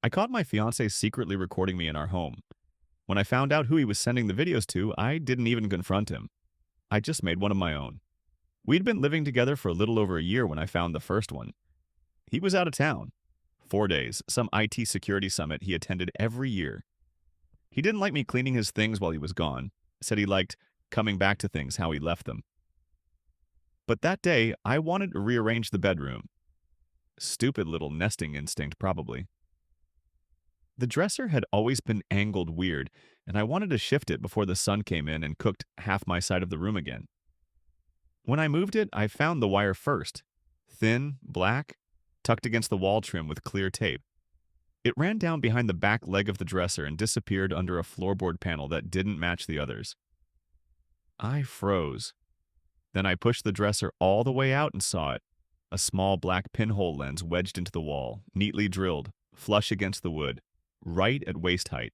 I caught my fiance secretly recording me in our home. When I found out who he was sending the videos to, I didn't even confront him. I just made one of my own. We'd been living together for a little over a year when I found the first one. He was out of town. 4 days, some IT security summit he attended every year. He didn't like me cleaning his things while he was gone. Said he liked coming back to things how he left them. But that day, I wanted to rearrange the bedroom. Stupid little nesting instinct, probably. The dresser had always been angled weird, and I wanted to shift it before the sun came in and cooked half my side of the room again. When I moved it, I found the wire first. Thin, black, tucked against the wall trim with clear tape. It ran down behind the back leg of the dresser and disappeared under a floorboard panel that didn't match the others. I froze. Then I pushed the dresser all the way out and saw it. A small black pinhole lens wedged into the wall, neatly drilled, flush against the wood, right at waist height.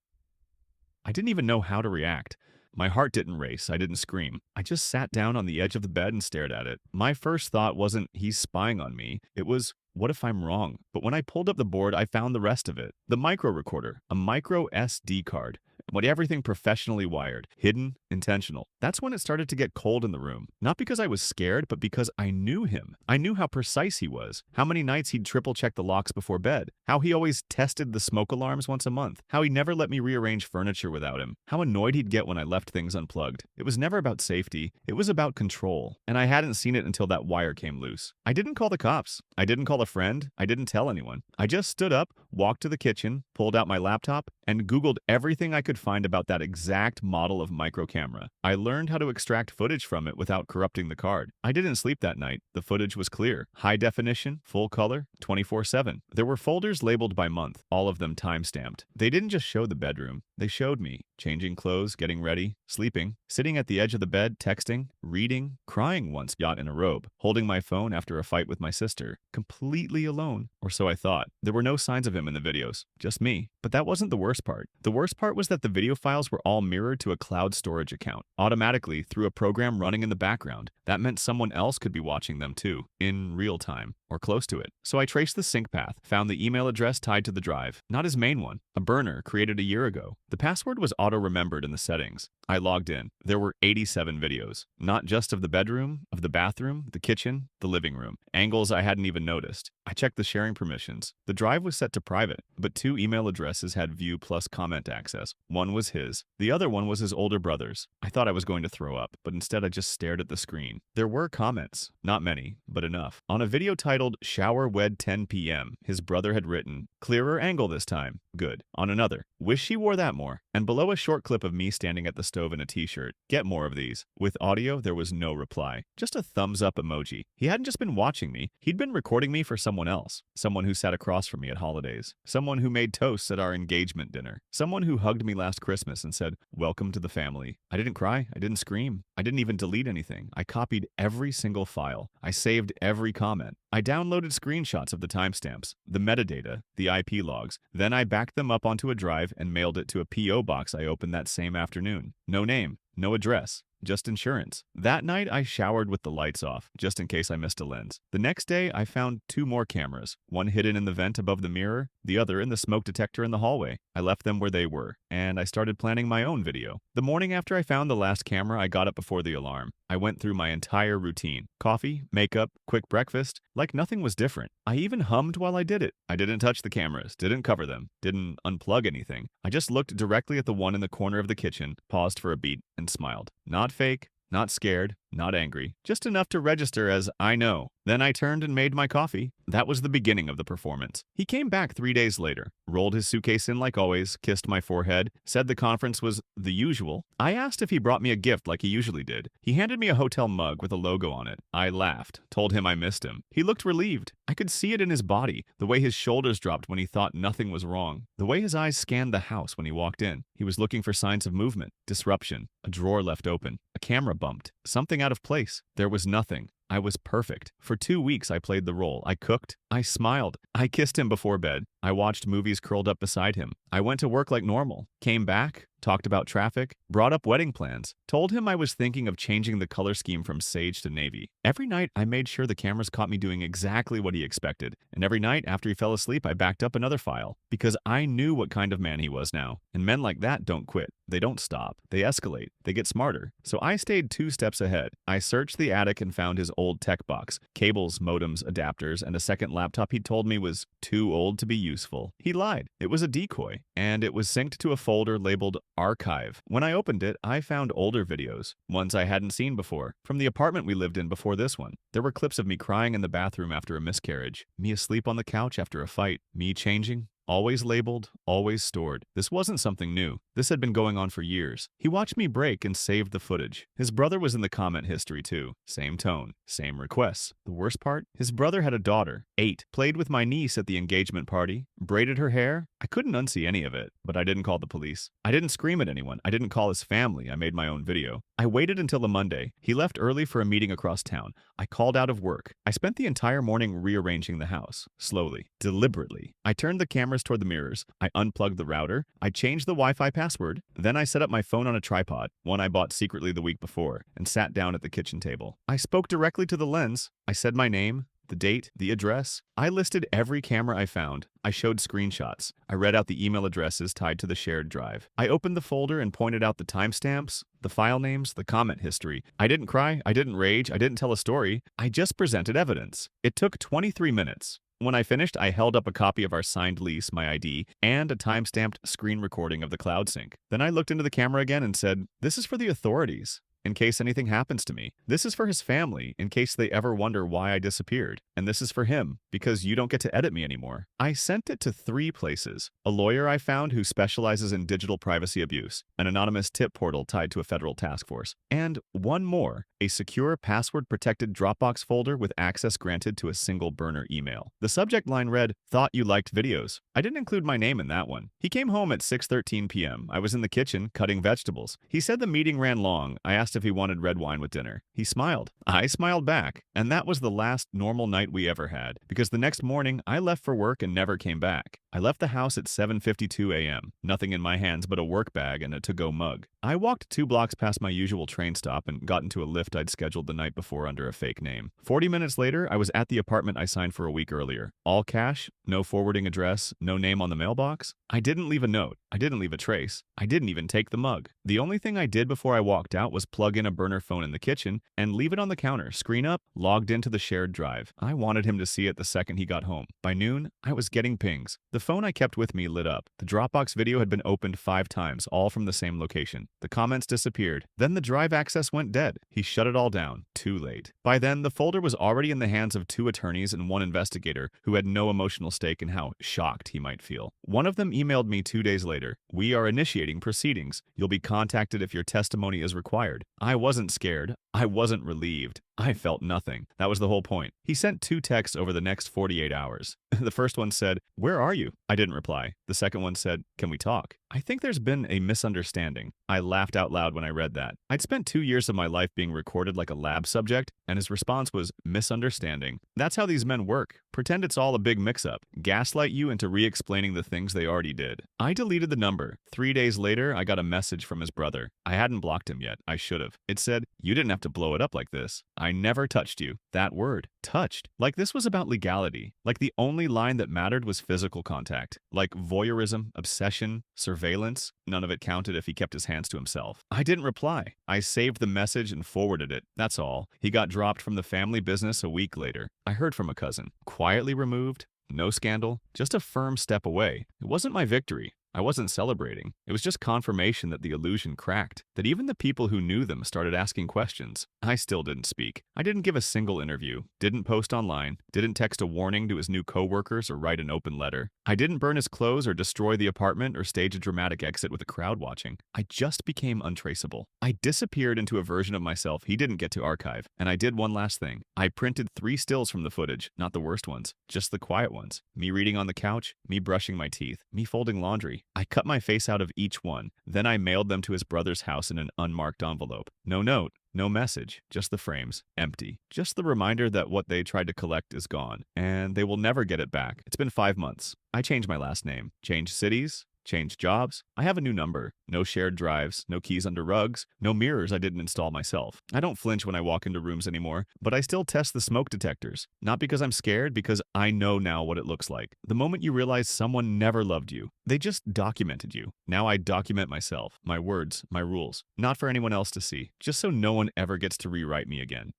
I didn't even know how to react. My heart didn't race, I didn't scream. I just sat down on the edge of the bed and stared at it. My first thought wasn't, he's spying on me. It was, what if I'm wrong? But when I pulled up the board, I found the rest of it. The micro recorder, a micro SD card. With everything professionally wired, hidden, intentional. That's when it started to get cold in the room. Not because I was scared, but because I knew him. I knew how precise he was. How many nights he'd triple-check the locks before bed. How he always tested the smoke alarms once a month. How he never let me rearrange furniture without him. How annoyed he'd get when I left things unplugged. It was never about safety. It was about control. And I hadn't seen it until that wire came loose. I didn't call the cops. I didn't call a friend. I didn't tell anyone. I just stood up, walked to the kitchen, pulled out my laptop, and Googled everything I could find about that exact model of micro camera. I learned how to extract footage from it without corrupting the card. I didn't sleep that night. The footage was clear. High definition, full color, 24/7. There were folders labeled by month, all of them time-stamped. They didn't just show the bedroom. They showed me, changing clothes, getting ready, sleeping, sitting at the edge of the bed, texting, reading, crying once got in a robe, holding my phone after a fight with my sister, completely alone, or so I thought. There were no signs of him in the videos, just me. But that wasn't the worst part. The worst part was that the video files were all mirrored to a cloud storage account, automatically through a program running in the background. That meant someone else could be watching them too, in real time, or close to it. So I traced the sync path, found the email address tied to the drive, not his main one, a burner created a year ago. The password was auto-remembered in the settings. I logged in. There were 87 videos, not just of the bedroom, of the bathroom, the kitchen, the living room, angles I hadn't even noticed. I checked the sharing permissions. The drive was set to private, but 2 email addresses had view plus comment access. One was his. The other one was his older brother's. I thought I was going to throw up, but instead I just stared at the screen. There were comments. Not many, but enough. On a video titled Shower Wed 10 p.m., his brother had written, "Clearer angle this time. Good." On another, "Wish she wore that more." And below a short clip of me standing at the stove in a t-shirt. "Get more of these." With audio, there was no reply. Just a thumbs up emoji. He hadn't just been watching me. He'd been recording me for someone else. Someone who sat across from me at holidays. Someone who made toasts at our engagement dinner. Someone who hugged me last Christmas and said, "Welcome to the family." I didn't cry. I didn't scream. I didn't even delete anything. I copied every single file. I saved every comment. I downloaded screenshots of the timestamps, the metadata, the IP logs. Then I backed them up onto a drive and mailed it to a P.O. box I opened that same afternoon. No name, no address, just insurance. That night, I showered with the lights off, just in case I missed a lens. The next day, I found 2 more cameras, one hidden in the vent above the mirror, the other in the smoke detector in the hallway. I left them where they were, and I started planning my own video. The morning after I found the last camera, I got up before the alarm. I went through my entire routine. Coffee, makeup, quick breakfast, like nothing was different. I even hummed while I did it. I didn't touch the cameras, didn't cover them, didn't unplug anything. I just looked directly at the one in the corner of the kitchen, paused for a beat, and smiled. Not fake, not scared, not angry, just enough to register as I know. Then I turned and made my coffee. That was the beginning of the performance. He came back 3 days later, rolled his suitcase in like always, kissed my forehead, said the conference was the usual. I asked if he brought me a gift like he usually did. He handed me a hotel mug with a logo on it. I laughed, told him I missed him. He looked relieved. I could see it in his body, the way his shoulders dropped when he thought nothing was wrong, the way his eyes scanned the house when he walked in. He was looking for signs of movement, disruption, a drawer left open, a camera bumped, something out of place. There was nothing. I was perfect. For 2 weeks, I played the role. I cooked. I smiled. I kissed him before bed. I watched movies curled up beside him. I went to work like normal. Came back. talked about traffic, brought up wedding plans, told him I was thinking of changing the color scheme from sage to navy. Every night, I made sure the cameras caught me doing exactly what he expected. And every night, after he fell asleep, I backed up another file. Because I knew what kind of man he was now. And men like that don't quit. They don't stop. They escalate. They get smarter. So I stayed 2 steps ahead. I searched the attic and found his old tech box, cables, modems, adapters, and a second laptop he told me was too old to be useful. He lied. It was a decoy, and it was synced to a folder labeled Archive. When I opened it, I found older videos, ones I hadn't seen before, from the apartment we lived in before this one. There were clips of me crying in the bathroom after a miscarriage, me asleep on the couch after a fight, me changing. Always labeled, always stored. This wasn't something new. This had been going on for years. He watched me break and saved the footage. His brother was in the comment history too. Same tone, same requests. The worst part? His brother had a daughter, 8, played with my niece at the engagement party, braided her hair. I couldn't unsee any of it, but I didn't call the police. I didn't scream at anyone. I didn't call his family. I made my own video. I waited until a Monday. He left early for a meeting across town. I called out of work. I spent the entire morning rearranging the house. Slowly, deliberately. I turned the cameras toward the mirrors. I unplugged the router. I changed the Wi-Fi password. Then I set up my phone on a tripod, one I bought secretly the week before, and sat down at the kitchen table. I spoke directly to the lens. I said my name, the date, the address. I listed every camera I found. I showed screenshots. I read out the email addresses tied to the shared drive. I opened the folder and pointed out the timestamps, the file names, the comment history. I didn't cry. I didn't rage. I didn't tell a story. I just presented evidence. It took 23 minutes. When I finished, I held up a copy of our signed lease, my ID, and a time-stamped screen recording of the cloud sync. Then I looked into the camera again and said, "This is for the authorities, in case anything happens to me. This is for his family, in case they ever wonder why I disappeared. And this is for him, because you don't get to edit me anymore." I sent it to 3 places. A lawyer I found who specializes in digital privacy abuse, an anonymous tip portal tied to a federal task force, and one more, a secure password-protected Dropbox folder with access granted to a single burner email. The subject line read, "Thought you liked videos." I didn't include my name in that one. He came home at 6:13 p.m. I was in the kitchen cutting vegetables. He said the meeting ran long. I asked if he wanted red wine with dinner. He smiled. I smiled back. And that was the last normal night we ever had, because the next morning I left for work and never came back. I left the house at 7:52 a.m., nothing in my hands but a work bag and a to-go mug. I walked 2 blocks past my usual train stop and got into a lift I'd scheduled the night before under a fake name. 40 minutes later, I was at the apartment I signed for a week earlier. All cash, no forwarding address, no name on the mailbox. I didn't leave a note. I didn't leave a trace. I didn't even take the mug. The only thing I did before I walked out was plug in a burner phone in the kitchen and leave it on the counter, screen up, logged into the shared drive. I wanted him to see it the second he got home. By noon, I was getting pings. The phone I kept with me lit up. The Dropbox video had been opened 5 times, all from the same location. The comments disappeared. Then the drive access went dead. He shut it all down. Too late. By then, the folder was already in the hands of 2 attorneys and 1 investigator who had no emotional stake in how shocked he might feel. One of them emailed me 2 days later. "We are initiating proceedings. You'll be contacted if your testimony is required." I wasn't scared. I wasn't relieved. I felt nothing. That was the whole point. He sent 2 texts over the next 48 hours. The first one said, "Where are you?" I didn't reply. The second one said, "Can we talk?" I think there's been a misunderstanding. I laughed out loud when I read that. I'd spent 2 years of my life being recorded like a lab subject, and his response was misunderstanding. That's how these men work. Pretend it's all a big mix-up. Gaslight you into re-explaining the things they already did. I deleted the number. 3 days later, I got a message from his brother. I hadn't blocked him yet. I should have. It said, "You didn't have to blow it up like this. I never touched you." That word. Touched. Like this was about legality. Like the only line that mattered was physical contact. Like voyeurism, obsession, surveillance. None of it counted if he kept his hands to himself. I didn't reply. I saved the message and forwarded it. That's all. He got dropped from the family business a week later. I heard from a cousin. Quietly removed. No scandal. Just a firm step away. It wasn't my victory. I wasn't celebrating. It was just confirmation that the illusion cracked, that even the people who knew them started asking questions. I still didn't speak. I didn't give a single interview, didn't post online, didn't text a warning to his new coworkers or write an open letter. I didn't burn his clothes or destroy the apartment or stage a dramatic exit with a crowd watching. I just became untraceable. I disappeared into a version of myself he didn't get to archive, and I did one last thing. I printed 3 stills from the footage, not the worst ones, just the quiet ones. Me reading on the couch, me brushing my teeth, me folding laundry. I cut my face out of each one. Then I mailed them to his brother's house in an unmarked envelope. No note, no message, just the frames, empty. Just the reminder that what they tried to collect is gone, and they will never get it back. It's been 5 months. I changed my last name, changed cities, Changed jobs. I have a new number. No shared drives, no keys under rugs, no mirrors I didn't install myself. I don't flinch when I walk into rooms anymore, but I still test the smoke detectors. Not because I'm scared, because I know now what it looks like. The moment you realize someone never loved you, they just documented you. Now I document myself, my words, my rules. Not for anyone else to see, just so no one ever gets to rewrite me again.